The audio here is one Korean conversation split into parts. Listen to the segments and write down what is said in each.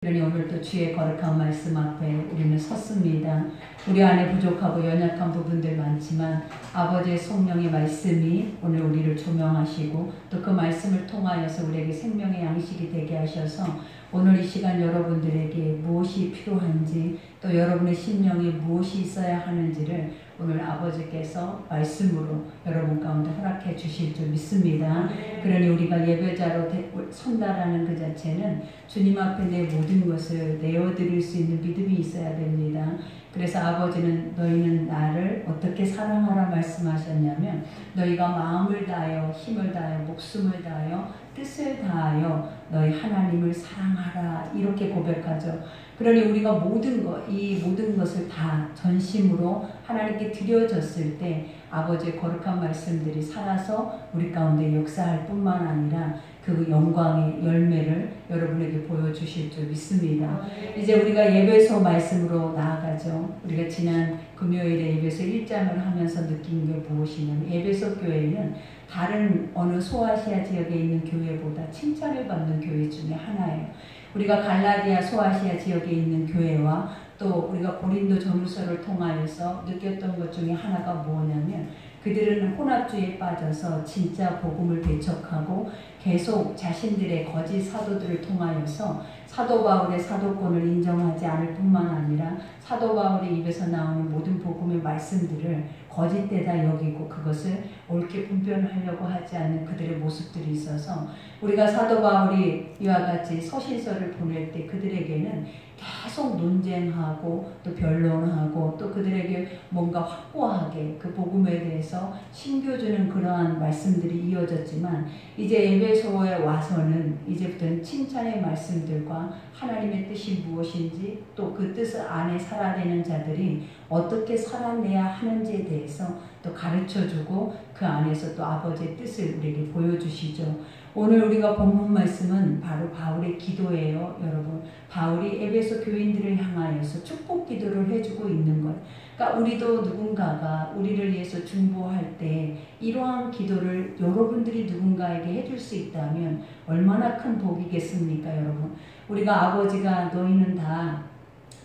그러니 오늘도 주의 거룩한 말씀 앞에 우리는 섰습니다. 우리 안에 부족하고 연약한 부분들 많지만 아버지의 성령의 말씀이 오늘 우리를 조명하시고 또 그 말씀을 통하여서 우리에게 생명의 양식이 되게 하셔서 오늘 이 시간 여러분들에게 무엇이 필요한지 또 여러분의 심령에 무엇이 있어야 하는지를 오늘 아버지께서 말씀으로 여러분 가운데 허락해 주실 줄 믿습니다. 그러니 우리가 예배자로 선다라는 그 자체는 주님 앞에 내 모든 것을 내어드릴 수 있는 믿음이 있어야 됩니다. 그래서 아버지는 너희는 나를 어떻게 사랑하라 말씀하셨냐면 너희가 마음을 다하여 힘을 다하여 목숨을 다하여 뜻을 다하여 너희 하나님을 사랑하라 이렇게 고백하죠. 그러니 우리가 이 모든 것을 다 전심으로 하나님께 드려졌을 때 아버지의 거룩한 말씀들이 살아서 우리 가운데 역사할 뿐만 아니라 그 영광의 열매를 여러분에게 보여주실 줄 믿습니다. 이제 우리가 예배소 말씀으로 나아가죠. 우리가 지난 금요일에 예배소 1장을 하면서 느낀 게 무엇이냐면 예배소 교회는 다른 어느 소아시아 지역에 있는 교회보다 칭찬을 받는 교회 중에 하나예요. 우리가 갈라디아 소아시아 지역에 있는 교회와 또 우리가 고린도 전후서를 통하여서 느꼈던 것 중에 하나가 뭐냐면 그들은 혼합주의에 빠져서 진짜 복음을 배척하고 계속 자신들의 거짓 사도들을 통하여서 사도 바울의 사도권을 인정하지 않을 뿐만 아니라 사도 바울의 입에서 나오는 모든 복음의 말씀들을 거짓되다 여기고 그것을 옳게 분별하려고 하지 않는 그들의 모습들이 있어서 우리가 사도 바울이 이와 같이 서신서를 보낼 때 그들에게는 계속 논쟁하고 또 변론하고 또 그들에게 뭔가 확고하게 그 복음에 대해서 심겨주는 그러한 말씀들이 이어졌지만 이제 에베소에 와서는 이제부터는 칭찬의 말씀들과 하나님의 뜻이 무엇인지 또 그 뜻 안에 살아내는 자들이 어떻게 살아내야 하는지에 대해서 또 가르쳐주고 그 안에서 또 아버지의 뜻을 우리에게 보여주시죠. 오늘 우리가 본문 말씀은 바로 바울의 기도예요, 여러분. 바울이 에베소 교인들을 향하여서 축복 기도를 해주고 있는 것. 그러니까 우리도 누군가가 우리를 위해서 중보할 때 이러한 기도를 여러분들이 누군가에게 해줄 수 있다면 얼마나 큰 복이겠습니까, 여러분. 우리가 아버지가 너희는 다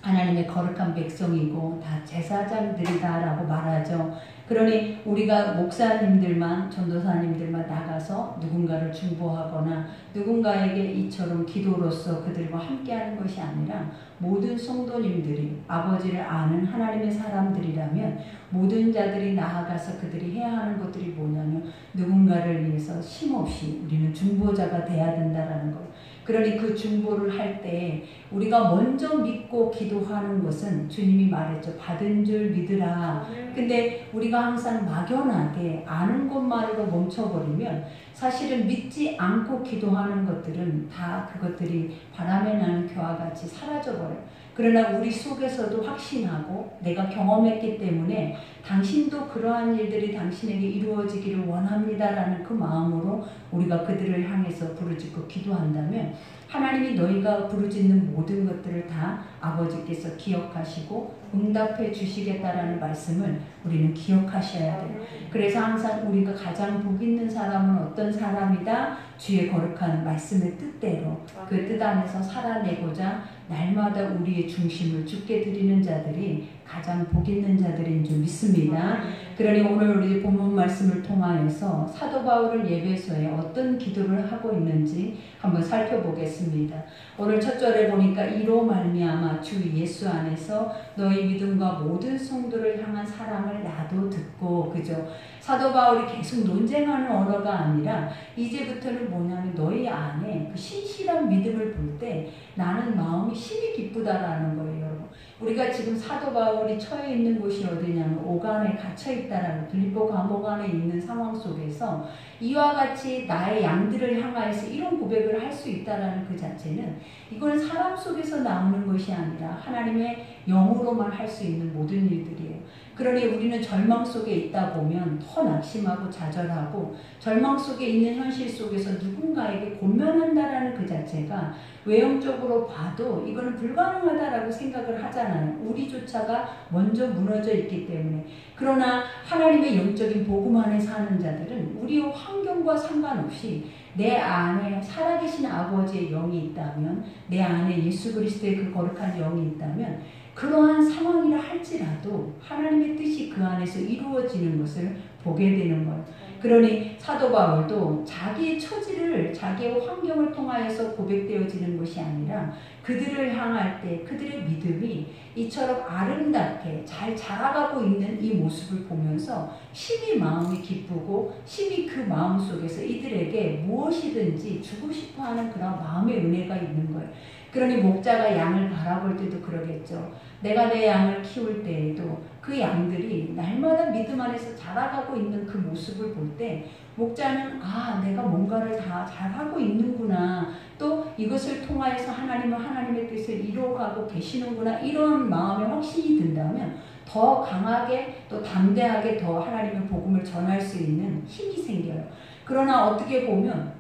하나님의 거룩한 백성이고 다 제사장들이다 라고 말하죠. 그러니 우리가 목사님들만 전도사님들만 나가서 누군가를 중보하거나 누군가에게 이처럼 기도로서 그들과 함께하는 것이 아니라 모든 성도님들이 아버지를 아는 하나님의 사람들이라면 모든 자들이 나아가서 그들이 해야 하는 것들이 뭐냐면 누군가를 위해서 쉼없이 우리는 중보자가 돼야 된다라는 것. 그러니 그 중보를 할 때 우리가 먼저 믿고 기도하는 것은 주님이 말했죠. 받은 줄 믿으라. 근데 우리가 항상 막연하게 아는 것만으로 멈춰버리면 사실은 믿지 않고 기도하는 것들은 다 그것들이 바람에 나는 겨와 같이 사라져버려요. 그러나 우리 속에서도 확신하고 내가 경험했기 때문에 당신도 그러한 일들이 당신에게 이루어지기를 원합니다라는 그 마음으로 우리가 그들을 향해서 부르짖고 기도한다면 하나님이 너희가 부르짖는 모든 것들을 다 아버지께서 기억하시고 응답해 주시겠다라는 말씀을 우리는 기억하셔야 돼요. 그래서 항상 우리가 가장 복 있는 사람은 어떤 사람이다? 주의 거룩한 말씀의 뜻대로 그 뜻 안에서 살아내고자 날마다 우리의 중심을 주께 드리는 자들이 가장 복 있는 자들인 줄 믿습니다. 그러니 오늘 우리 본문 말씀을 통하여서 사도 바울은 예배소에 어떤 기도를 하고 있는지 한번 살펴보겠습니다. 오늘 첫 절에 보니까 이로 말미암아 주 예수 안에서 너희 믿음과 모든 성도를 향한 사랑을 나도 듣고 그죠? 사도 바울이 계속 논쟁하는 언어가 아니라 이제부터는 뭐냐면 너희 안에 그 신실한 믿음을 볼 때 나는 마음이 심히 기쁘다라는 거예요, 여러분. 우리가 지금 사도 바울이 처해 있는 곳이 어디냐면 오간에 갇혀 있다라는 빌립보 감옥 안에 있는 상황 속에서 이와 같이 나의 양들을 향하여서 이런 고백을 할 수 있다라는 그 자체는 이건 사람 속에서 나오는 것이 아니라 하나님의 영으로만 할 수 있는 모든 일들이에요. 그러니 우리는 절망 속에 있다 보면 더 낙심하고 좌절하고 절망 속에 있는 현실 속에서 누군가에게 권면한다라는 그 자체가 외형적으로 봐도 이거는 불가능하다라고 생각을 하잖아요. 우리조차가 먼저 무너져 있기 때문에. 그러나 하나님의 영적인 복음 안에 사는 자들은 우리의 환경과 상관없이 내 안에 살아계신 아버지의 영이 있다면, 내 안에 예수 그리스도의 그 거룩한 영이 있다면 그러한 상황이라 할지라도 하나님의 뜻이 그 안에서 이루어지는 것을 보게 되는 거예요. 그러니 사도 바울도 자기의 처지를, 자기의 환경을 통하여서 고백되어지는 것이 아니라 그들을 향할 때 그들의 믿음이 이처럼 아름답게 잘 자라가고 있는 이 모습을 보면서 심히 마음이 기쁘고 심히 그 마음 속에서 이들에게 무엇이든지 주고 싶어하는 그런 마음의 은혜가 있는 거예요. 그러니 목자가 양을 바라볼 때도 그러겠죠. 내가 내 양을 키울 때에도 그 양들이 날마다 믿음 안에서 자라가고 있는 그 모습을 볼 때 목자는 내가 뭔가를 다 잘하고 있는구나, 또 이것을 통하여서 하나님은 하나님의 뜻을 이루어가고 계시는구나, 이런 마음에 확신이 든다면 더 강하게 또 담대하게 더 하나님의 복음을 전할 수 있는 힘이 생겨요. 그러나 어떻게 보면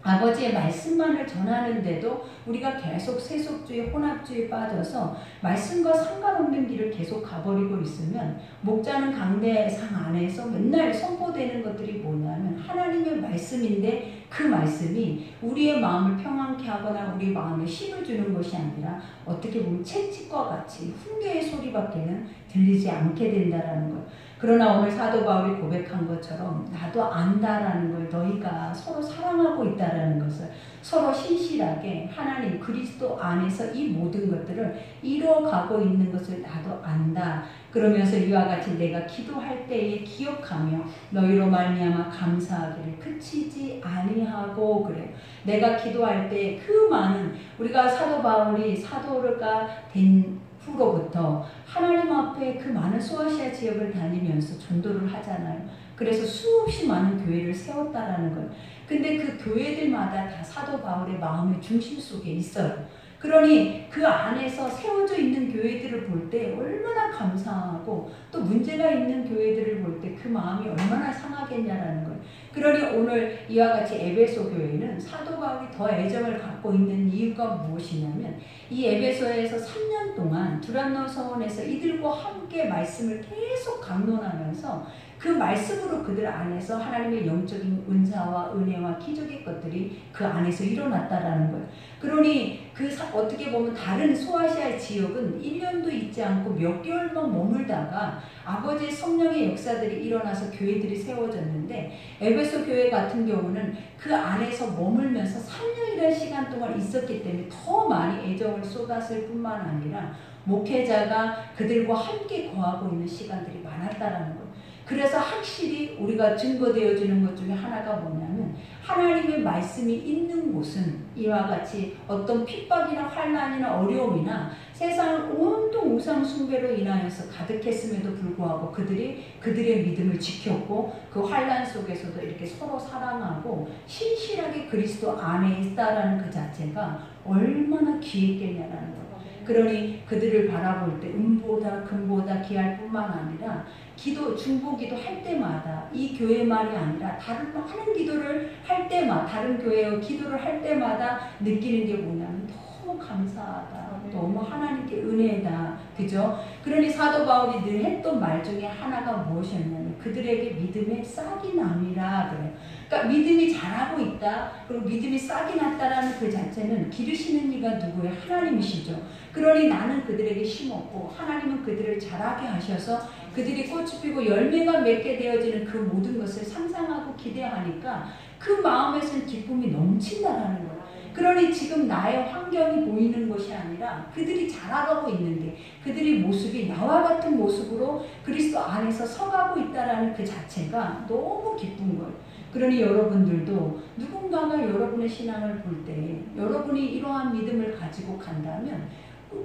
아버지의 말씀만을 전하는데도 우리가 계속 세속주의, 혼합주의에 빠져서 말씀과 상관없는 길을 계속 가버리고 있으면 목자는 강대상 안에서 맨날 선포되는 것들이 뭐냐면 하나님의 말씀인데 그 말씀이 우리의 마음을 평안케 하거나 우리 마음에 힘을 주는 것이 아니라 어떻게 보면 채찍과 같이 훈계의 소리밖에는 들리지 않게 된다라는 것. 그러나 오늘 사도 바울이 고백한 것처럼 나도 안다라는 걸, 너희가 서로 사랑하고 있다라는 것을, 서로 신실하게 하나님 그리스도 안에서 이 모든 것들을 이루어가고 있는 것을 나도 안다. 그러면서 이와 같이 내가 기도할 때에 기억하며 너희로 말미암아 감사하기를 그치지 아니하고 그래요. 내가 기도할 때 그 많은, 우리가 사도 바울이 사도가 된 후로부터 하나님 앞에 그 많은 소아시아 지역을 다니면서 전도를 하잖아요. 그래서 수없이 많은 교회를 세웠다라는 거예요. 근데 그 교회들마다 다 사도 바울의 마음의 중심 속에 있어요. 그러니 그 안에서 세워져 있는 교회들을 볼 때 얼마나 감사하고 또 문제가 있는 교회들을 볼 때 그 마음이 얼마나 상하겠냐라는 거예요. 그러니 오늘 이와 같이 에베소 교회는 사도 바울이 더 애정을 갖고 있는 이유가 무엇이냐면 이 에베소에서 3년 동안 두란노 서원에서 이들과 함께 말씀을 계속 강론하면서 그 말씀으로 그들 안에서 하나님의 영적인 은사와 은혜와 기적의 것들이 그 안에서 일어났다라는 거예요. 그러니 어떻게 보면 다른 소아시아 지역은 1년도 있지 않고 몇 개월만 머물다가 아버지의 성령의 역사들이 일어나서 교회들이 세워졌는데 에베소 교회 같은 경우는 그 안에서 머물면서 3년이라는 시간 동안 있었기 때문에 더 많이 애정을 쏟았을 뿐만 아니라 목회자가 그들과 함께 거하고 있는 시간들이 많았다라는 거예요. 그래서 확실히 우리가 증거되어지는 것 중에 하나가 뭐냐면 하나님의 말씀이 있는 곳은 이와 같이 어떤 핍박이나 환난이나 어려움이나 세상을 온통 우상 숭배로 인하여서 가득했음에도 불구하고 그들의 믿음을 지켰고 그 환난 속에서도 이렇게 서로 사랑하고 신실하게 그리스도 안에 있다라는 그 자체가 얼마나 귀했겠냐라는 거예요. 그러니 그들을 바라볼 때 은보다 금보다 귀할 뿐만 아니라 중보기도 할 때마다 이 교회만이 아니라 다른 많은 기도를 할 때마다, 다른 교회의 기도를 할 때마다 느끼는 게 뭐냐면 너무 감사하다. 너무 하나님께 은혜다. 그죠? 그러니 사도 바울이 늘 했던 말 중에 하나가 무엇이었냐면 그들에게 믿음의 싹이 남이라 그래요. 그러니까 믿음이 자라고 있다. 그리고 믿음이 싹이 났다라는 그 자체는 기르시는 이가 누구예요? 하나님이시죠. 그러니 나는 그들에게 심었고 하나님은 그들을 자라게 하셔서 그들이 꽃이 피고 열매가 맺게 되어지는 그 모든 것을 상상하고 기대하니까 그 마음에서는 기쁨이 넘친다라는 거예요. 그러니 지금 나의 환경이 보이는 것이 아니라 그들이 자라가고 있는 게, 그들의 모습이 나와 같은 모습으로 그리스도 안에서 서가고 있다라는 그 자체가 너무 기쁜 거예요. 그러니 여러분들도 누군가가 여러분의 신앙을 볼 때 여러분이 이러한 믿음을 가지고 간다면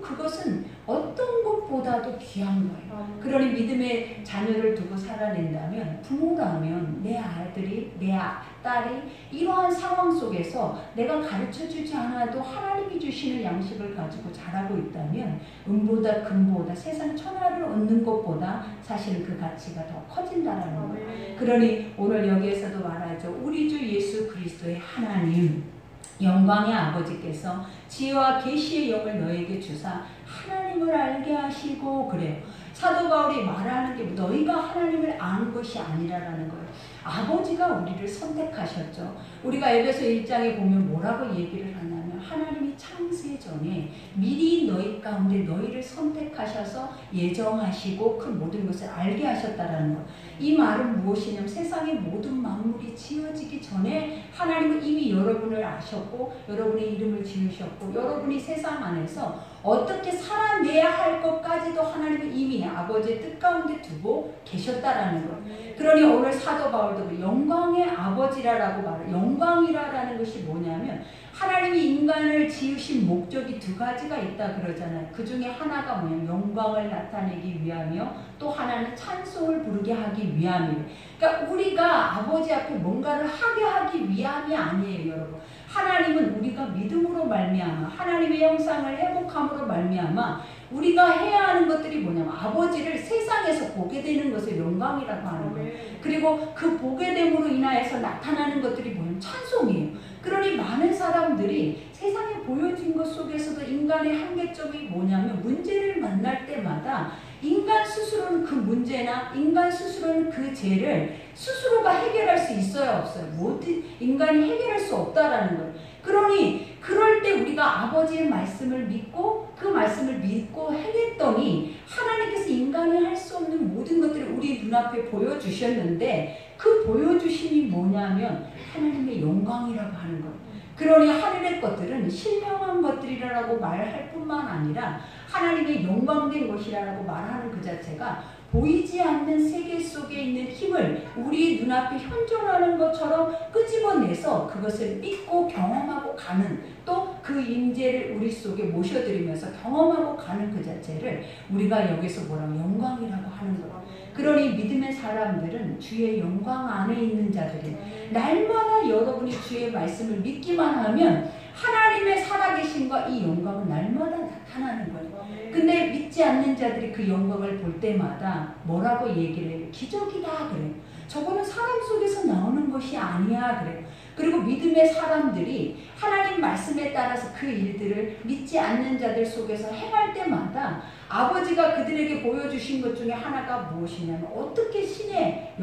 그것은 어떤 것보다도 귀한 거예요. 그러니 믿음의 자녀를 두고 살아낸다면, 부모라면 내 아들이, 내 딸이 이러한 상황 속에서 내가 가르쳐주지 않아도 하나님이 주시는 양식을 가지고 자라고 있다면 은보다 금보다 세상 천하를 얻는 것보다 사실은 그 가치가 더 커진다라는 거예요. 그러니 오늘 여기에서도 말하죠. 우리 주 예수 그리스도의 하나님 영광의 아버지께서 지혜와 계시의 영을 너에게 주사 하나님을 알게 하시고 그래요. 사도 바울이 말하는 게 너희가 하나님을 아는 것이 아니라라는 거예요. 아버지가 우리를 선택하셨죠. 우리가 에베소 1장에 보면 뭐라고 얘기를 하냐면 하나님이 창세 전에 미리 너희 가운데 너희를 선택하셔서 예정하시고 그 모든 것을 알게 하셨다라는 것. 이 말은 무엇이냐면 세상의 모든 만물이 지어지기 전에 하나님은 이미 여러분을 아셨고 여러분의 이름을 지으셨고 여러분이 세상 안에서 어떻게 살아내야 할 것까지도 하나님은 이미 아버지의 뜻 가운데 두고 계셨다라는 것. 그러니 오늘 사도 바울도 영광의 아버지라고 말해요. 영광이라는 것이 뭐냐면 하나님이 인간을 지으신 목적이 두 가지가 있다 그러잖아요. 그 중에 하나가 뭐냐면 영광을 나타내기 위하며 또 하나는 찬송을 부르게 하기 위함이에요. 그러니까 우리가 아버지 앞에 뭔가를 하게 하기 위함이 아니에요, 여러분. 하나님은 우리가 믿음으로 말미암아 하나님의 형상을 회복함으로 말미암아 우리가 해야 하는 것들이 뭐냐면 아버지를 세상에서 보게 되는 것을 영광이라고 하는 거예요. 그리고 그 보게 됨으로 인하여서 나타나는 것들이 뭐냐면 찬송이에요. 그러니 많은 사람들이 세상에 보여진 것 속에서도 인간의 한계점이 뭐냐면 문제를 만날 때마다 인간 스스로는 그 문제나 인간 스스로는 그 죄를 스스로가 해결할 수 있어요, 없어요? 모든 인간이 해결할 수 없다라는 거예요. 그러니 그럴 때 우리가 아버지의 말씀을 믿고 그 말씀을 믿고 해냈더니 하나님께서 인간이 할 수 없는 모든 것들을 우리 눈앞에 보여주셨는데 그 보여주심이 뭐냐면 하나님의 영광이라고 하는 거예요. 그러니 하늘의 것들은 신령한 것들이라고 말할 뿐만 아니라 하나님의 영광된 것이라고 말하는 그 자체가 보이지 않는 세계 속에 있는 힘을 우리 눈앞에 현존하는 것처럼 끄집어내서 그것을 믿고 경험하고 가는 또 그 임재를 우리 속에 모셔드리면서 경험하고 가는 그 자체를 우리가 여기서 뭐라고 영광이라고 하는 거예요. 그러니 믿음의 사람들은 주의 영광 안에 있는 자들이 날마다 여러분이 주의 말씀을 믿기만 하면 하나님의 살아계심과 이 영광은 날마다 나타나는 거예요. 근데 믿지 않는 자들이 그 영광을 볼 때마다 뭐라고 얘기를 해요? 기적이다 그래요. 저거는 사람 속에서 나오는 것이 아니야 그래요. 그리고 믿음의 사람들이 하나님 말씀에 따라서 그 일들을 믿지 않는 자들 속에서 행할 때마다 아버지가 그들에게 보여주신 것 중에 하나가 무엇이냐면 어떻게 신의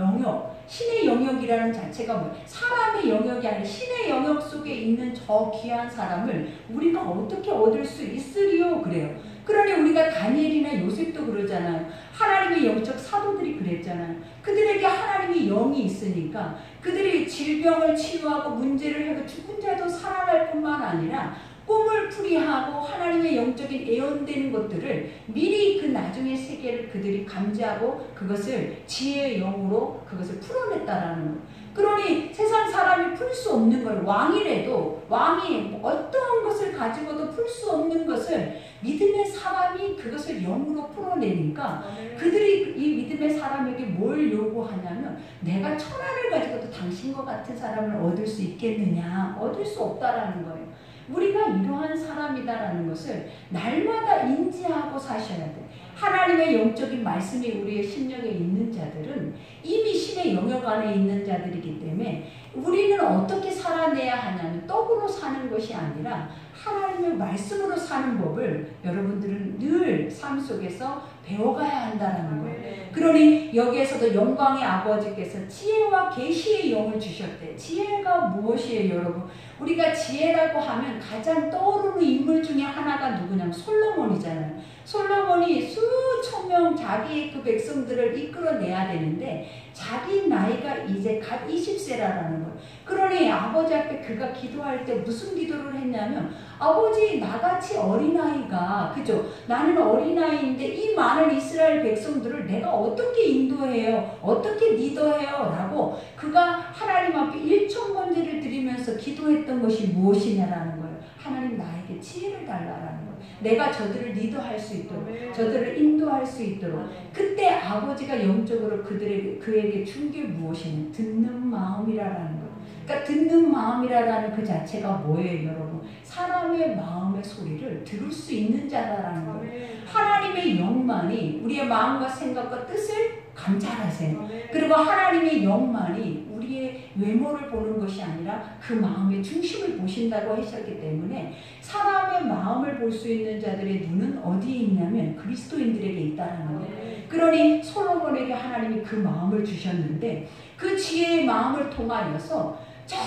영역이라는 자체가 뭐예요? 사람의 영역이 아니라 신의 영역 속에 있는 저 귀한 사람을 우리가 어떻게 얻을 수 있으리요? 그래요. 그러니 우리가 다니엘이나 요셉도 그러잖아요. 하나님의 영적 사도들이 그랬잖아요. 그들에게 하나님의 영이 있으니까 그들이 질병을 치유하고 문제를 해고 죽은 자도 살아날 뿐만 아니라 꿈을 풀이하고 하나님의 영적인 애원되는 것들을 미리 그 나중의 세계를 그들이 감지하고 그것을 지혜의 영으로 그것을 풀어냈다라는 거예요. 그러니 세상 사람이 풀 수 없는 걸 왕이라도 왕이 어떠한 것을 가지고도 풀 수 없는 것을 믿음의 사람이 그것을 영으로 풀어내니까 그들이 이 믿음의 사람에게 뭘 요구하냐면 내가 천하를 가지고도 당신과 같은 사람을 얻을 수 있겠느냐? 얻을 수 없다라는 거예요. 우리가 이러한 사람이다라는 것을 날마다 인지하고 사셔야 돼. 하나님의 영적인 말씀이 우리의 심령에 있는 자들은 이미 신의 영역 안에 있는 자들이기 때문에 우리는 어떻게 살아내야 하냐면 떡으로 사는 것이 아니라 하나님의 말씀으로 사는 법을 여러분들은 늘 삶 속에서 배워가야 한다는 거예요. 그러니 여기에서도 영광의 아버지께서 지혜와 계시의 영을 주셨대. 지혜가 무엇이에요, 여러분? 우리가 지혜라고 하면 가장 떠오르는 인물 중에 하나가 누구냐면 솔로몬이잖아요. 솔로몬이 수천 명 자기의 그 백성들을 이끌어내야 되는데 자기 나이가 이제 갓 20세라는 거예요. 그러니 아버지 앞에 그가 기도할 때 무슨 기도를 했냐면 아버지 나같이 어린아이가 그죠? 나는 어린아이인데 이 많은 이스라엘 백성들을 내가 어떻게 인도해요? 어떻게 리더해요? 라고 그가 하나님 앞에 1,000번제를 드리면서 기도했던 것이 무엇이냐라는 거예요. 하나님 나에게 지혜를 달라라는 거예요. 내가 저들을 리더할 수 있도록 저들을 인도할 수 있도록 그때 아버지가 영적으로 그에게 준 게 무엇이냐? 듣는 마음이라는 거예요. 그러니까 듣는 마음이라는 그 자체가 뭐예요, 여러분? 사람의 마음의 소리를 들을 수 있는 자다라는 거예요. 하나님의 영만이 우리의 마음과 생각과 뜻을 감찰하세요. 그리고 하나님의 영만이 우리의 외모를 보는 것이 아니라 그 마음의 중심을 보신다고 하셨기 때문에 사람의 마음을 볼 수 있는 자들의 눈은 어디에 있냐면 그리스도인들에게 있다라는 거예요. 그러니 솔로몬에게 하나님이 그 마음을 주셨는데 그 지혜의 마음을 통하여서 저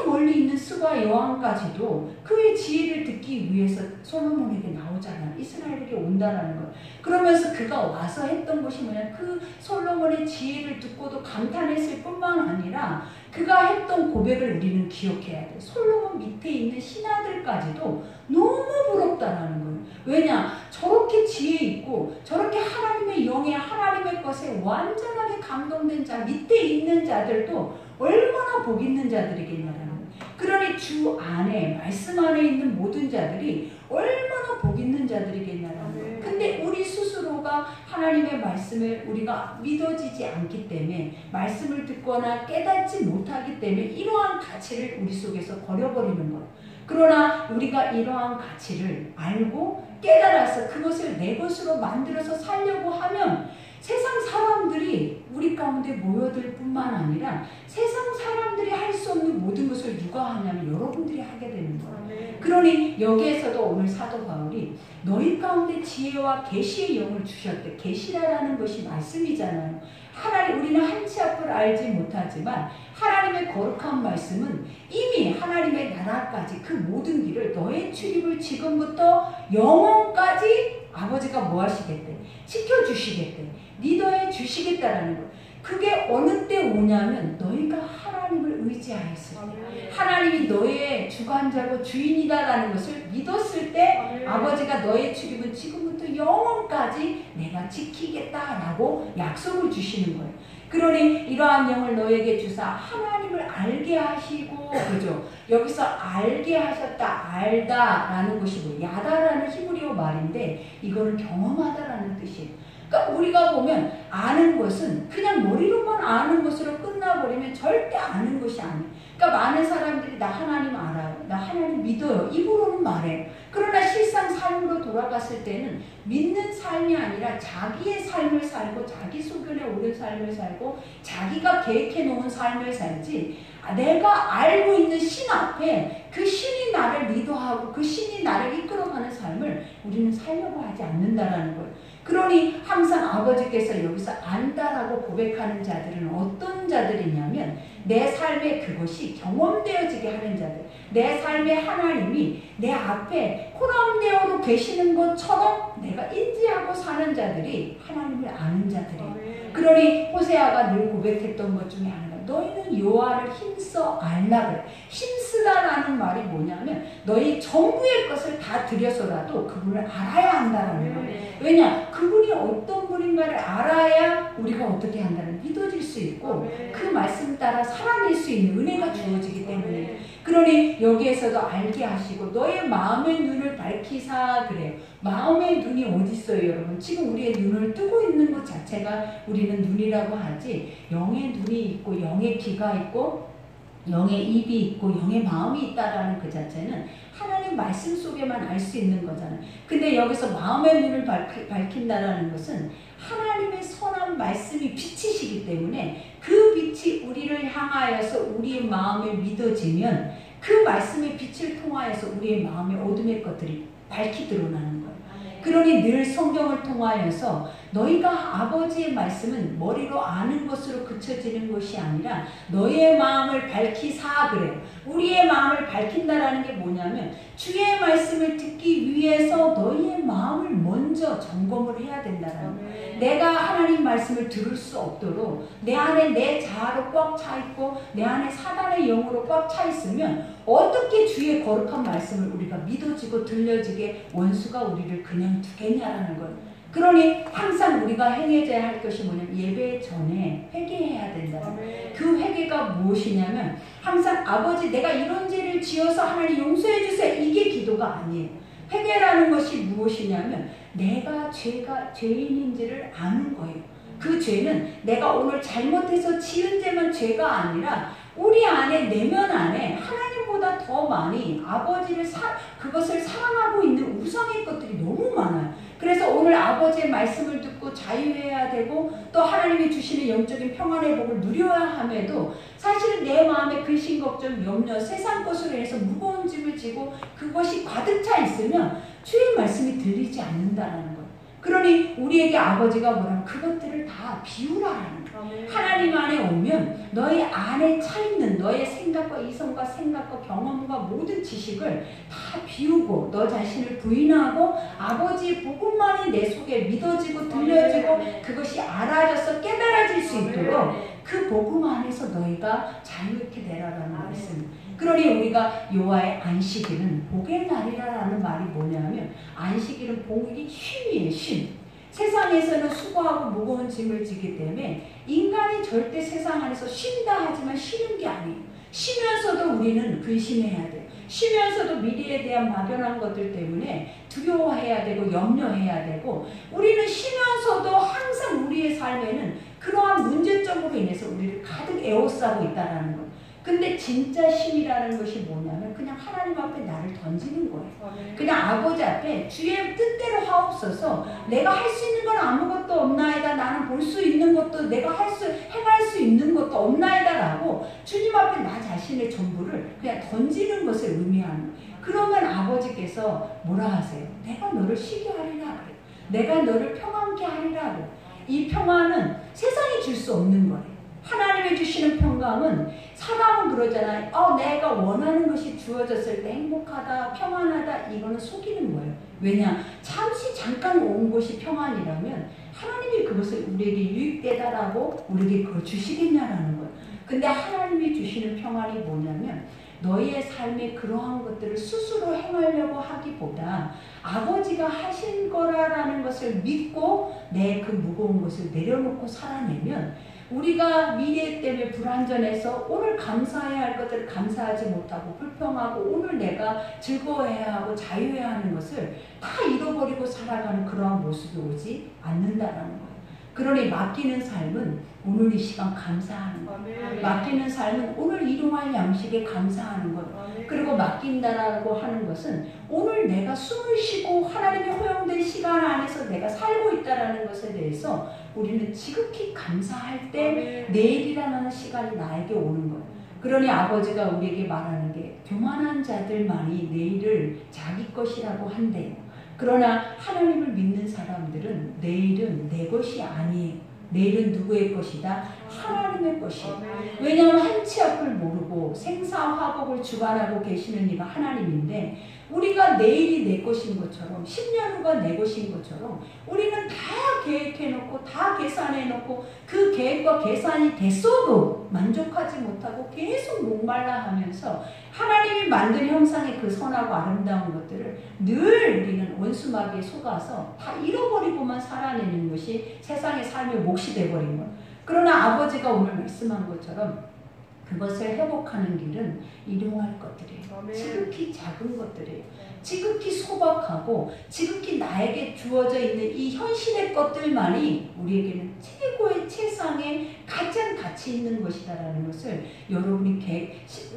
멀리 있는 스바 여왕까지도 그의 지혜를 듣기 위해서 솔로몬에게 나오잖아요. 이스라엘에게 온다라는 거예요. 그러면서 그가 와서 했던 것이 뭐냐, 그 솔로몬의 지혜를 듣고도 감탄했을 뿐만 아니라 그가 했던 고백을 우리는 기억해야 돼요. 솔로몬 밑에 있는 신하들까지도 너무 부럽다라는 거예요. 왜냐? 저렇게 지혜 있고 저렇게 하나님의 영에 하나님의 것에 완전하게 감동된 자 밑에 있는 자들도 얼마나 복 있는 자들이겠냐라는 거예요. 그러니 주 안에 말씀 안에 있는 모든 자들이 얼마나 복 있는 자들이겠냐라는 거예요. 근데 우리 스스로가 하나님의 말씀을 우리가 믿어지지 않기 때문에 말씀을 듣거나 깨닫지 못하기 때문에 이러한 가치를 우리 속에서 버려버리는 거예요. 그러나 우리가 이러한 가치를 알고 깨달아서 그것을 내 것으로 만들어서 살려고 하면 세상 사람들이 우리 가운데 모여들 뿐만 아니라 세상 사람들이 할 수 없는 모든 것을 누가 하냐면 여러분들이 하게 되는 거예요. 그러니 여기에서도 오늘 사도 바울이 너희 가운데 지혜와 계시의 영을 주셨대. 계시라는 것이 말씀이잖아요. 하나님, 우리는 한치 앞을 알지 못하지만 하나님의 거룩한 말씀은 이미 하나님의 나라까지 그 모든 길을 너의 출입을 지금부터 영원까지 아버지가 뭐 하시겠대? 지켜주시겠대. 리더해 주시겠다라는 거예요. 그게 어느 때 오냐면 너희가 하나님을 의지하였을 때, 하나님이 너의 주관자고 주인이다라는 것을 믿었을 때 아버지가 너의 출입은 지금부터 영원까지 내가 지키겠다라고 약속을 주시는 거예요. 그러니 이러한 영을 너에게 주사 하나님을 알게 하시고, 그죠? 여기서 알게 하셨다, 알다라는 것이 뭐예요? 야다라는 히브리어 말인데 이거는 경험하다라는 뜻이에요. 그러니까 우리가 보면 아는 것은 그냥 머리로만 아는 것으로 끝나버리면 절대 아는 것이 아니에요. 그러니까 많은 사람들이 나 하나님 알아요, 나 하나님 믿어요, 입으로는 말해요. 그러나 실상 삶으로 돌아갔을 때는 믿는 삶이 아니라 자기의 삶을 살고 자기 소견에 옳은 삶을 살고 자기가 계획해 놓은 삶을 살지, 내가 알고 있는 신 앞에 그 신이 나를 리더하고 그 신이 나를 이끌어가는 삶을 우리는 살려고 하지 않는다라는 거예요. 그러니 항상 아버지께서 여기서 안다라고 고백하는 자들은 어떤 자들이냐면 내 삶에 그것이 경험되어지게 하는 자들, 내 삶에 하나님이 내 앞에 호남되어로 계시는 것처럼 내가 인지하고 사는 자들이 하나님을 아는 자들이에요. 그러니 호세아가 늘 고백했던 것 중에 하나가 너희는 여호와를 힘써 알라 그래. 힘쓰다라는 말이 뭐냐면 너희 전부의 것을 다 들여서라도 그분을 알아야 한다는 거예요. 왜냐? 그분이 어떤 분인가를 알아야 우리가 어떻게 한다는 믿어질 수 있고 그 말씀 따라 살아낼 수 있는 은혜가 주어지기 때문에. 그러니 여기에서도 알게 하시고 너의 마음의 눈을 밝히사 그래요. 마음의 눈이 어디 있어요, 여러분? 지금 우리의 눈을 뜨고 있는 것 자체가 우리는 눈이라고 하지, 영의 눈이 있고 영의 귀가 있고 영의 입이 있고 영의 마음이 있다라는 그 자체는 하나님 말씀 속에만 알 수 있는 거잖아요. 근데 여기서 마음의 눈을 밝힌다라는 것은 하나님의 선한 말씀이 빛이시기 때문에 그 빛이 우리를 향하여서 우리의 마음에 믿어지면 그 말씀의 빛을 통하여서 우리의 마음의 어둠의 것들이 밝히 드러나는 거예요. 그러니 늘 성경을 통하여서 너희가 아버지의 말씀은 머리로 아는 것으로 그쳐지는 것이 아니라 너희의 마음을 밝히사 그래요. 우리의 마음을 밝힌다라는 게 뭐냐면 주의 말씀을 듣기 위해서 너희의 마음을 먼저 점검을 해야 된다는 거예요. 내가 하나님 말씀을 들을 수 없도록 내 안에 내 자아로 꽉 차 있고 내 안에 사단의 영으로 꽉 차 있으면 어떻게 주의 거룩한 말씀을 우리가 믿어지고 들려지게 원수가 우리를 그냥 두겠냐라는 거예요. 그러니 항상 우리가 행해져야 할 것이 뭐냐면 예배 전에 회개해야 된다. 그 회개가 무엇이냐면 항상 아버지 내가 이런 죄를 지어서 하나님 용서해 주세요, 이게 기도가 아니에요. 회개라는 것이 무엇이냐면 내가 죄인인지를 아는 거예요. 그 죄는 내가 오늘 잘못해서 지은 죄만 죄가 아니라 우리 안에 내면 안에 하나님보다 더 많이 아버지를 그것을 사랑하고 있는 우상의 것들이 너무 많아요. 그래서 오늘 아버지의 말씀을 듣고 되고 자유해야 되고 또 하나님이 주시는 영적인 평안의 복을 누려야 함에도 사실은 내 마음에 근심, 걱정, 염려, 세상 것으로 인해서 무거운 짐을 지고 그것이 가득 차 있으면 주의 말씀이 들리지 않는다라는 거예요. 그러니 우리에게 아버지가 뭐라면 그것들을 다 비우라라는 거예요. 하나님 안에 오면 너의 안에 차있는 너의 생각과 이성과 생각과 경험과 모든 지식을 다 비우고 너 자신을 부인하고 아버지의 복음만이 내 속에 믿어지고 들려지고 그것이 알아져서 깨달아질 수 있도록 그 복음 안에서 너희가 자유롭게 되라라는 말씀. 그러니 우리가 여호와의 안식일은 복의 날이라는 말이 뭐냐면 안식일은 복이 쉼이에요. 쉼. 세상에서는 수고하고 무거운 짐을 지기 때문에 인간이 절대 세상 안에서 쉰다 하지만 쉬는 게 아니에요. 쉬면서도 우리는 근심해야 돼요. 쉬면서도 미래에 대한 막연한 것들 때문에 두려워해야 되고 염려해야 되고 우리는 쉬면서도 항상 우리의 삶에는 그러한 문제점으로 인해서 우리를 가득 에워싸고 있다는 거예요. 근데 진짜 쉼이라는 것이 뭐냐면 그냥 하나님 앞에 나를 던지는 거예요. 그냥 아버지 앞에 주의 뜻대로 하옵소서. 내가 할 수 있는 건 아무것도 없나이다. 나는 볼 수 있는 것도 내가 행할 수 있는 것도 없나이다 라고 주님 앞에 나 자신의 전부를 그냥 던지는 것을 의미하는 거예요. 그러면 아버지께서 뭐라 하세요? 내가 너를 쉬게 하리라 그래요. 내가 너를 평안케 하리라고. 이 평안은 세상이 줄 수 없는 거예요. 하나님이 주시는 평강은 사람은 그러잖아요. 내가 원하는 것이 주어졌을 때 행복하다, 평안하다 이거는 속이는 거예요. 왜냐? 잠시 잠깐 온 것이 평안이라면 하나님이 그것을 우리에게 유익되다라고 우리에게 그걸 주시겠냐라는 거예요. 근데 하나님이 주시는 평안이 뭐냐면 너희의 삶에 그러한 것들을 스스로 행하려고 하기보다 아버지가 하신 거라는 것을 믿고 내 그 무거운 것을 내려놓고 살아내면 우리가 미래 때문에 불완전해서 오늘 감사해야 할 것들을 감사하지 못하고 불평하고 오늘 내가 즐거워해야 하고 자유해야 하는 것을 다 잃어버리고 살아가는 그러한 모습이 오지 않는다라는 거예요. 그러니 맡기는 삶은 오늘 이 시간 감사하는 것. 맡기는 삶은 오늘 일용할 양식에 감사하는 것. 그리고 맡긴다라고 하는 것은 오늘 내가 숨을 쉬고 하나님의 허용된 시간 안에서 내가 살고 있다라는 것에 대해서 우리는 지극히 감사할 때 내일이라는 시간이 나에게 오는 거예요. 그러니 아버지가 우리에게 말하는 게 교만한 자들만이 내일을 자기 것이라고 한대요. 그러나 하나님을 믿는 사람들은 내일은 내 것이 아니에요. 내일은 누구의 것이다? 하나님의 것이에요. 왜냐하면 한치 앞을 모르고 생사화복을 주관하고 계시는 이가 하나님인데 우리가 내일이 내 것인 것처럼 10년 후가 내 것인 것처럼 우리는 다 계획해놓고 다 계산해놓고 그 계획과 계산이 됐어도 만족하지 못하고 계속 목말라 하면서 하나님이 만든 형상의 그 선하고 아름다운 것들을 늘 우리는 원수마귀에 속아서 다 잃어버리고만 살아내는 것이 세상의 삶의 몫이 돼버린 거예요. 그러나 아버지가 오늘 말씀한 것처럼 그것을 회복하는 길은 일용할 것들이에요. 지극히 작은 것들이에요. 지극히 소박하고 지극히 나에게 주어져 있는 이 현실의 것들만이 우리에게는 최고의 최상의 가장 가치 있는 것이다라는 것을 여러분이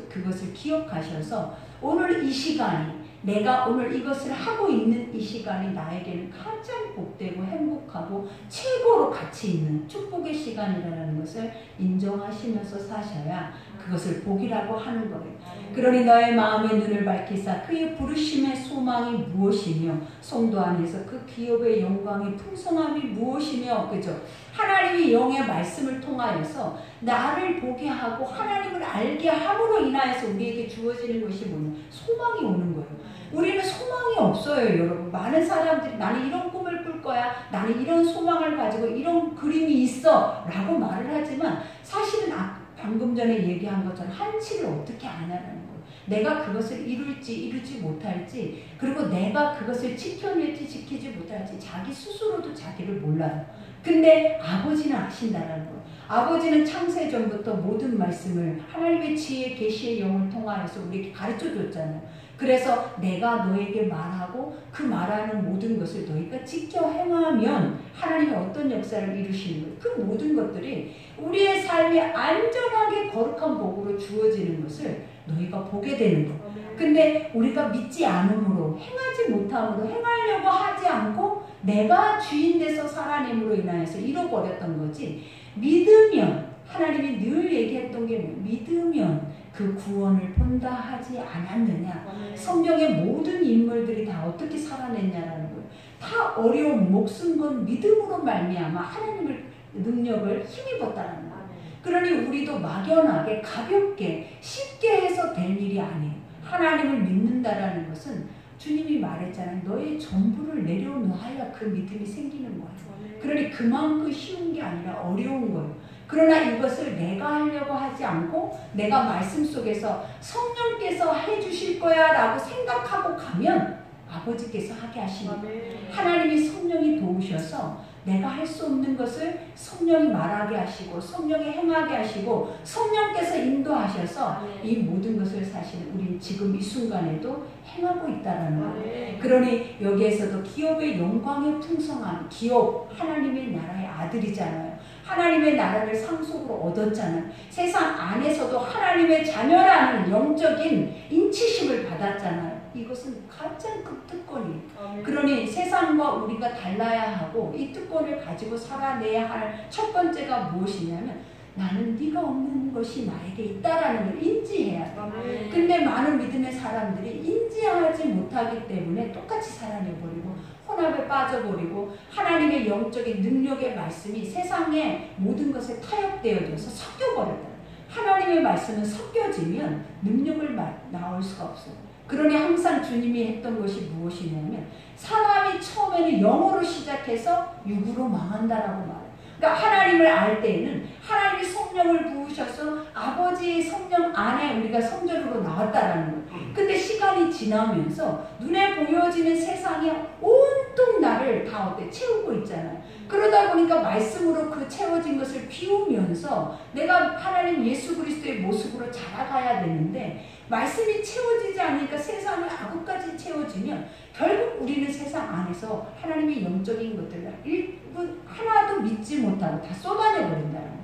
그것을 기억하셔서 오늘 이 시간이 내가 오늘 이것을 하고 있는 이 시간이 나에게는 가장 복되고 행복하고 최고로 가치 있는 축복의 시간이라는 것을 인정하시면서 사셔야 그것을 복이라고 하는 거예요. 그러니 너의 마음의 눈을 밝히사 그의 부르심의 소망이 무엇이며 성도 안에서 그 기업의 영광의 풍성함이 무엇이며 그죠? 하나님이 영의 말씀을 통하여서 나를 보게 하고 하나님을 알게 함으로 인하여서 우리에게 주어지는 것이 뭐냐? 소망이 오는 거예요. 우리는 소망이 없어요, 여러분. 많은 사람들이 나는 이런 꿈을 꿀 거야. 나는 이런 소망을 가지고 이런 그림이 있어. 라고 말을 하지만 사실은 방금 전에 얘기한 것처럼 한치를 어떻게 아냐라는 거예요. 내가 그것을 이루지 못할지 그리고 내가 그것을 지켜낼지 지키지 못할지 자기 스스로도 자기를 몰라요. 근데 아버지는 아신다라는 거예요. 아버지는 창세 전부터 모든 말씀을 하나님의 지혜 계시의 영을 통하여서 우리에게 가르쳐줬잖아요. 그래서 내가 너에게 말하고 그 말하는 모든 것을 너희가 지켜 행하면 하나님이 어떤 역사를 이루시는 거예요. 그 모든 것들이 우리의 삶에 안전하게 거룩한 복으로 주어지는 것을 너희가 보게 되는 거예요. 근데 우리가 믿지 않음으로 행하지 못함으로 행하려고 하지 않고 내가 주인 돼서 살아냄으로 인하여서 잃어버렸던 거지. 믿으면, 하나님이 늘 얘기했던 게 뭐예요? 믿으면 그 구원을 본다 하지 않았느냐. 성경의 모든 인물들이 다 어떻게 살아냈냐라는 거예요. 다 어려운 목숨 건 믿음으로 말미암아 하나님을 능력을 힘입었다는 거예요. 그러니 우리도 막연하게 가볍게 쉽게 해서 될 일이 아니에요. 하나님을 믿는다라는 것은 주님이 말했잖아요. 너의 전부를 내려놓아야 그 믿음이 생기는 거예요. 그러니 그만큼 쉬운 게 아니라 어려운 거예요. 그러나 이것을 내가 하려고 하지 않고 내가 말씀 속에서 성령께서 해주실 거야 라고 생각하고 가면 아버지께서 하게 하시는 거예요. 하나님이 성령이 도우셔서 내가 할 수 없는 것을 성령이 말하게 하시고 성령이 행하게 하시고 성령께서 인도하셔서 이 모든 것을 사실 우리 지금 이 순간에도 행하고 있다는 거예요. 그러니 여기에서도 기업의 영광의 풍성함, 기업 하나님의 나라의 아들이잖아요. 하나님의 나라를 상속으로 얻었잖아요. 세상 안에서도 하나님의 자녀라는 영적인 인치심을 받았잖아요. 이것은 가장 큰 특권이에요. 그러니 세상과 우리가 달라야 하고 이 특권을 가지고 살아내야 할 첫 번째가 무엇이냐면 나는 네가 없는 것이 나에게 있다라는 걸 인지해야 돼. 근데 많은 믿음의 사람들이 인지하지 못하기 때문에 똑같이 살아내버리고 혼합에 빠져버리고 하나님의 영적인 능력의 말씀이 세상의 모든 것에 타협되어져서 섞여버렸다. 하나님의 말씀은 섞여지면 능력을 나올 수가 없어요. 그러니 항상 주님이 했던 것이 무엇이냐면 사람이 처음에는 영으로 시작해서 육으로 망한다라고 말해요. 그러니까 하나님을 알 때에는 하나님이 성령을 부으셔서 아버지의 성령 안에 우리가 성전으로 나왔다라는 거예요. 근데 시간이 지나면서 눈에 보여지는 세상이 온통 나를 다 어때 채우고 있잖아요. 그러다 보니까 말씀으로 그 채워진 것을 비우면서 내가 하나님 예수 그리스도의 모습으로 자라가야 되는데 말씀이 채워지지 않으니까 세상의 악업까지 채워지면 결국 우리는 세상 안에서 하나님의 영적인 것들을 일부 하나도 믿지 못하고 다 쏟아내 버린다는 거예요.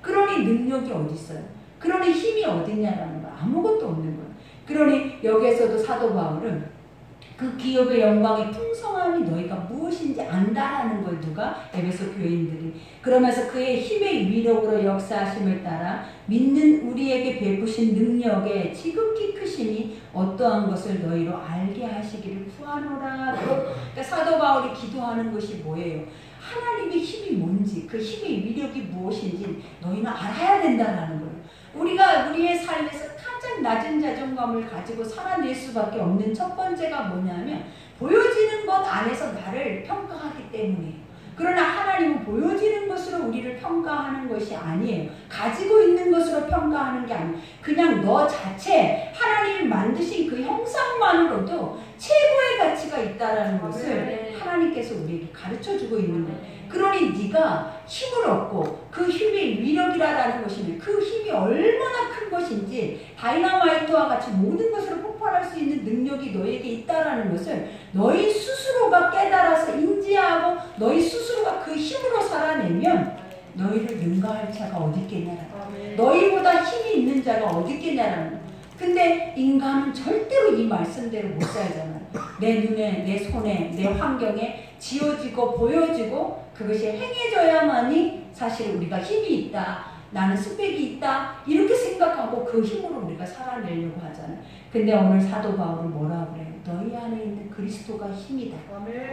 그러니 능력이 어디 있어요? 그러니 힘이 어디 있냐라는 거예요. 아무것도 없는 거예요. 그러니 여기에서도 사도 바울은 그 기업의 영광의 풍성함이 너희가 무엇인지 안다라는 걸 누가? 에베소 교인들이. 그러면서 그의 힘의 위력으로 역사하심을 따라 믿는 우리에게 베푸신 능력의 지극히 크심이 어떠한 것을 너희로 알게 하시기를 구하노라. 그러니까 사도 바울이 기도하는 것이 뭐예요? 하나님의 힘이 뭔지, 그 힘의 위력이 무엇인지 너희는 알아야 된다는 거예요. 우리가 우리의 삶에서 가장 낮은 자존감을 가지고 살아낼 수밖에 없는 첫 번째가 뭐냐면 보여지는 것 안에서 나를 평가하기 때문이에요. 그러나 하나님은 보여지는 것으로 우리를 평가하는 것이 아니에요. 가지고 있는 것으로 평가하는 게 아니에요. 그냥 너 자체 하나님이 만드신 그 형상만으로도 최고의 가치가 있다는 것을 하나님께서 우리에게 가르쳐주고 있는 거예요. 그러니 네가 힘을 얻고 그 힘이 위력이라는 것이면 그 힘이 얼마나 큰 것인지 다이너마이트와 같이 모든 것을 폭발할 수 있는 능력이 너에게 있다는 것을 너희 스스로가 깨달아서 인지하고 너희 스스로가 그 힘으로 살아내면 너희를 능가할 자가 어디 있겠냐라는 거예요. 너희보다 힘이 있는 자가 어디 있겠냐라는 거예요. 근데 인간은 절대로 이 말씀대로 못 살잖아요. 내 눈에, 내 손에, 내 환경에 지어지고 보여지고 그것이 행해져야만이 사실 우리가 힘이 있다. 나는 스펙이 있다. 이렇게 생각하고 그 힘으로 우리가 살아내려고 하잖아요. 근데 오늘 사도 바울은 뭐라고 그래요? 너희 안에 있는 그리스도가 힘이다.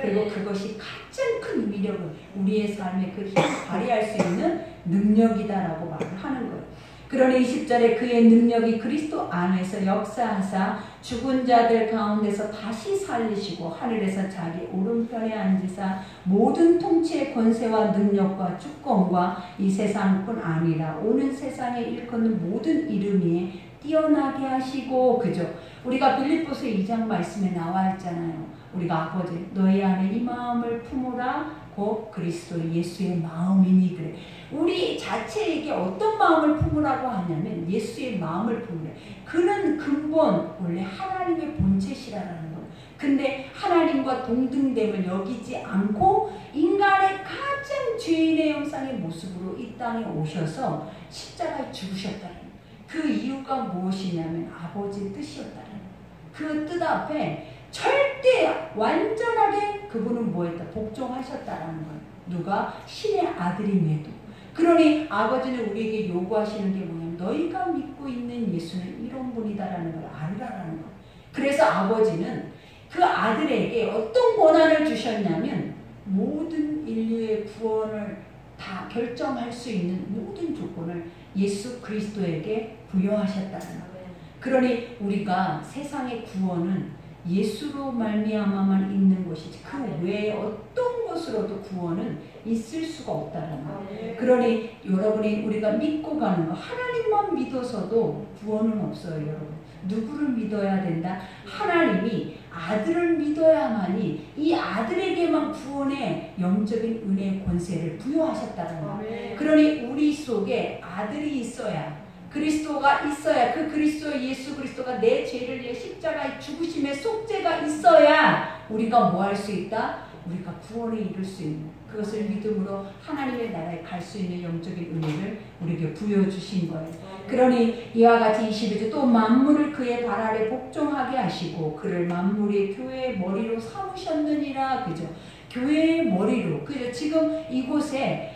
그리고 그것이 가장 큰 위력을 우리의 삶에 그 힘을 발휘할 수 있는 능력이다라고 말을 하는 거예요. 그러니 20절에 그의 능력이 그리스도 안에서 역사하사 죽은 자들 가운데서 다시 살리시고 하늘에서 자기 오른편에 앉으사 모든 통치의 권세와 능력과 주권과 이 세상뿐 아니라 오는 세상에 일컫는 모든 이름 위에 뛰어나게 하시고. 그죠? 우리가 빌립보서 2장 말씀에 나와 있잖아요. 우리가 아버지 너희 안에 이 마음을 품으라 곧 그리스도 예수의 마음이니. 그래. 우리 자체에게 어떤 마음을 품으라고 하냐면 예수의 마음을 품으래. 그는 근본 원래 하나님의 본체시라는 거. 근데 하나님과 동등됨을 여기지 않고 인간의 가장 죄인의 형상의 모습으로 이 땅에 오셔서 십자가에 죽으셨다는 거. 그 이유가 무엇이냐면 아버지의 뜻이었다는 거. 그 뜻 앞에 절대 완전하게 그분은 뭐했다? 복종하셨다라는 거예요. 누가? 신의 아들임에도. 그러니 아버지는 우리에게 요구하시는 게 뭐냐면 너희가 믿고 있는 예수는 이런 분이다라는 걸 알으라라는 거예요. 그래서 아버지는 그 아들에게 어떤 권한을 주셨냐면 모든 인류의 구원을 다 결정할 수 있는 모든 조건을 예수 그리스도에게 부여하셨다는 거예요. 그러니 우리가 세상의 구원은 예수로 말미암아만 있는 것이지 그 외에 어떤 것으로도 구원은 있을 수가 없다는 거예요. 그러니 여러분이 우리가 믿고 가는 거 하나님만 믿어서도 구원은 없어요. 여러분 누구를 믿어야 된다? 하나님이 아들을 믿어야만이 이 아들에게만 구원의 영적인 은혜의 권세를 부여하셨다는 거예요. 그러니 우리 속에 아들이 있어야 그리스도가 있어야 그 그리스도 예수 그리스도가 내 죄를 위해 십자가의 죽으심의 속죄가 있어야 우리가 뭐 할 수 있다? 우리가 구원에 이룰 수 있는 그것을 믿음으로 하나님의 나라에 갈 수 있는 영적인 은혜를 우리에게 부여주신 거예요. 그러니 이와 같이 22절 또 만물을 그의 발 아래 복종하게 하시고 그를 만물의 교회의 머리로 삼으셨느니라. 그죠? 교회의 머리로. 그죠? 지금 이곳에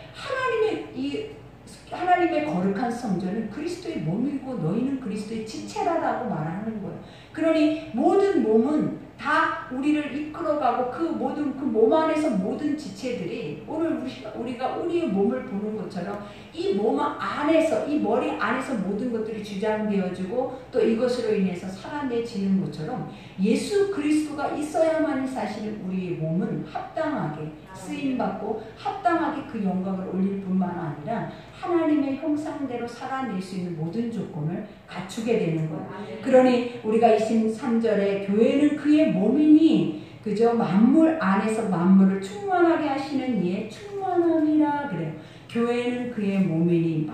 하나님의 거룩한 성전은 그리스도의 몸이고 너희는 그리스도의 지체라라고 말하는 거예요. 그러니 모든 몸은 다 우리를 이끌어가고 그 모든 그 몸 안에서 모든 지체들이 오늘 우리가 우리의 몸을 보는 것처럼 이 몸 안에서 이 머리 안에서 모든 것들이 주장되어지고 또 이것으로 인해서 살아내지는 것처럼 예수 그리스도가 있어야만이 사실 우리의 몸은 합당하게 쓰임받고 합당하게 그 영광을 올릴 뿐만 아니라 하나님의 형상대로 살아낼 수 있는 모든 조건을 갖추게 되는 거예요. 그러니 우리가 23절에 교회는 그의 몸이니 그저 만물 안에서 만물을 충만하게 하시는 이의 충만함이라 그래요. 교회는 그의 몸이니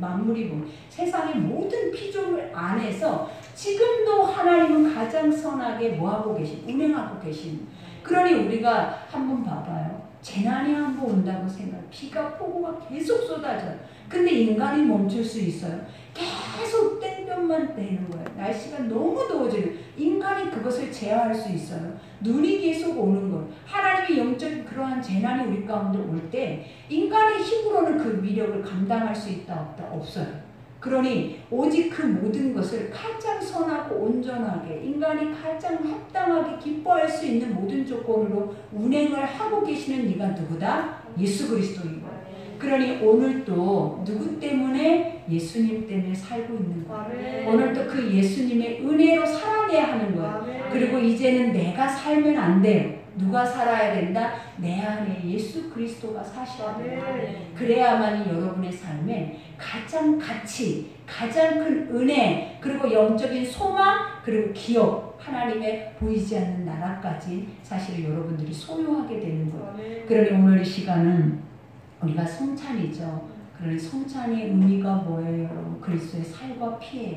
만물이 뭐 세상의 모든 피조물 안에서 지금도 하나님은 가장 선하게 뭐하고 운행하고 계신. 그러니 우리가 한번 봐봐요. 재난이 한번 온다고 비가 폭우가 계속 쏟아져요. 근데 인간이 멈출 수 있어요? 계속 땡볕만 되는 거예요. 날씨가 너무 더워지는 인간이 그것을 제어할 수 있어요. 눈이 계속 오는 거예요. 하나님의 영적인 그러한 재난이 우리 가운데 올 때 인간의 힘으로는 그 위력을 감당할 수 있다 없다? 없어요. 그러니 오직 그 모든 것을 가장 선하고 온전하게 인간이 가장 합당하게 기뻐할 수 있는 모든 조건으로 운행을 하고 계시는 이가 누구다? 예수 그리스도인 거예요. 그러니 오늘도 누구 때문에? 예수님 때문에 살고 있는 거예요. 오늘도 그 예수님의 은혜로 살아내야 하는 거예요. 그리고 이제는 내가 살면 안 돼요. 누가 살아야 된다? 내 안에 예수 그리스도가 사셔야 된다. 그래야만이 여러분의 삶에 가장 가치, 가장 큰 은혜, 그리고 영적인 소망, 그리고 기업, 하나님의 보이지 않는 나라까지 사실 여러분들이 소유하게 되는 거예요. 그러니 오늘 이 시간은 우리가 성찬이죠. 그러니 성찬의 의미가 뭐예요, 여러분? 그리스도의 살과 피예요.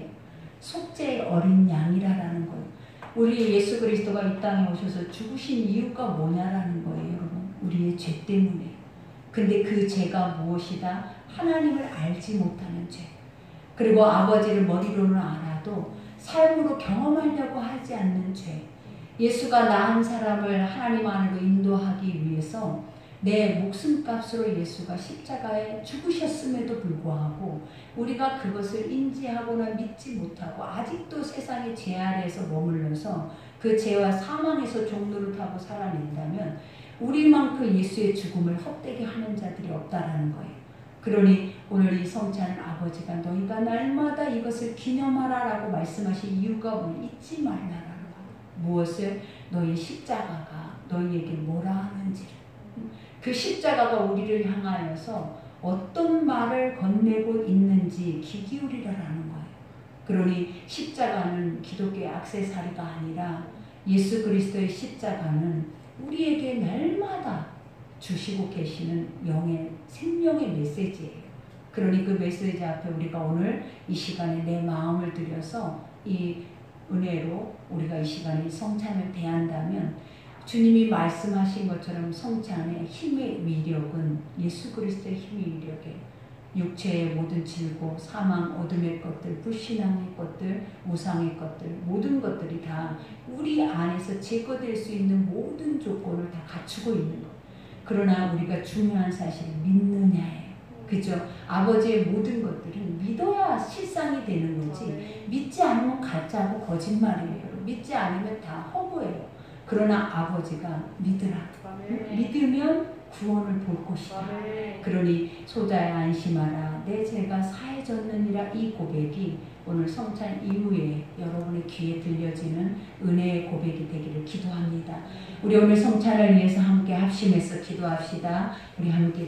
속죄의 어린 양이라는 거예요. 우리 예수 그리스도가 이 땅에 오셔서 죽으신 이유가 뭐냐라는 거예요, 여러분. 우리의 죄 때문에. 근데 그 죄가 무엇이다? 하나님을 알지 못하는 죄. 그리고 아버지를 머리로는 알아도 삶으로 경험하려고 하지 않는 죄. 예수가 나 한 사람을 하나님 안으로 인도하기 위해서 내 목숨값으로 예수가 십자가에 죽으셨음에도 불구하고 우리가 그것을 인지하거나 믿지 못하고 아직도 세상의 죄 아래에서 머물러서 그 죄와 사망에서 종노릇하고 살아낸다면 우리만큼 예수의 죽음을 헛되게 하는 자들이 없다라는 거예요. 그러니 오늘 이 성찬은 아버지가 너희가 날마다 이것을 기념하라 라고 말씀하신 이유가 뭐냐? 잊지 말라라는 거예요. 무엇을? 너희 십자가가 너희에게 뭐라 하는지를. 그 십자가가 우리를 향하여서 어떤 말을 건네고 있는지 귀 기울이라라는 거예요. 그러니 십자가는 기독교의 액세서리가 아니라 예수 그리스도의 십자가는 우리에게 날마다 주시고 계시는 영의 생명의 메시지예요. 그러니 그 메시지 앞에 우리가 오늘 이 시간에 내 마음을 들여서 이 은혜로 우리가 이 시간에 성찬을 대한다면 주님이 말씀하신 것처럼 성찬의 힘의 위력은 예수 그리스도의 힘의 위력에 육체의 모든 질고 사망 어둠의 것들 불신앙의 것들 우상의 것들 모든 것들이 다 우리 안에서 제거될 수 있는 모든 조건을 다 갖추고 있는 것. 그러나 우리가 중요한 사실을 믿느냐예요. 그죠? 아버지의 모든 것들은 믿어야 실상이 되는 거지 믿지 않으면 가짜고 거짓말이에요. 믿지 않으면 다 허구예요. 그러나 아버지가 믿으라. 믿으면 구원을 볼 것이다. 그러니 소자야 안심하라. 내 죄가 사해졌느니라. 이 고백이 오늘 성찬 이후에 여러분의 귀에 들려지는 은혜의 고백이 되기를 기도합니다. 우리 오늘 성찬을 위해서 함께 합심해서 기도합시다. 우리 함께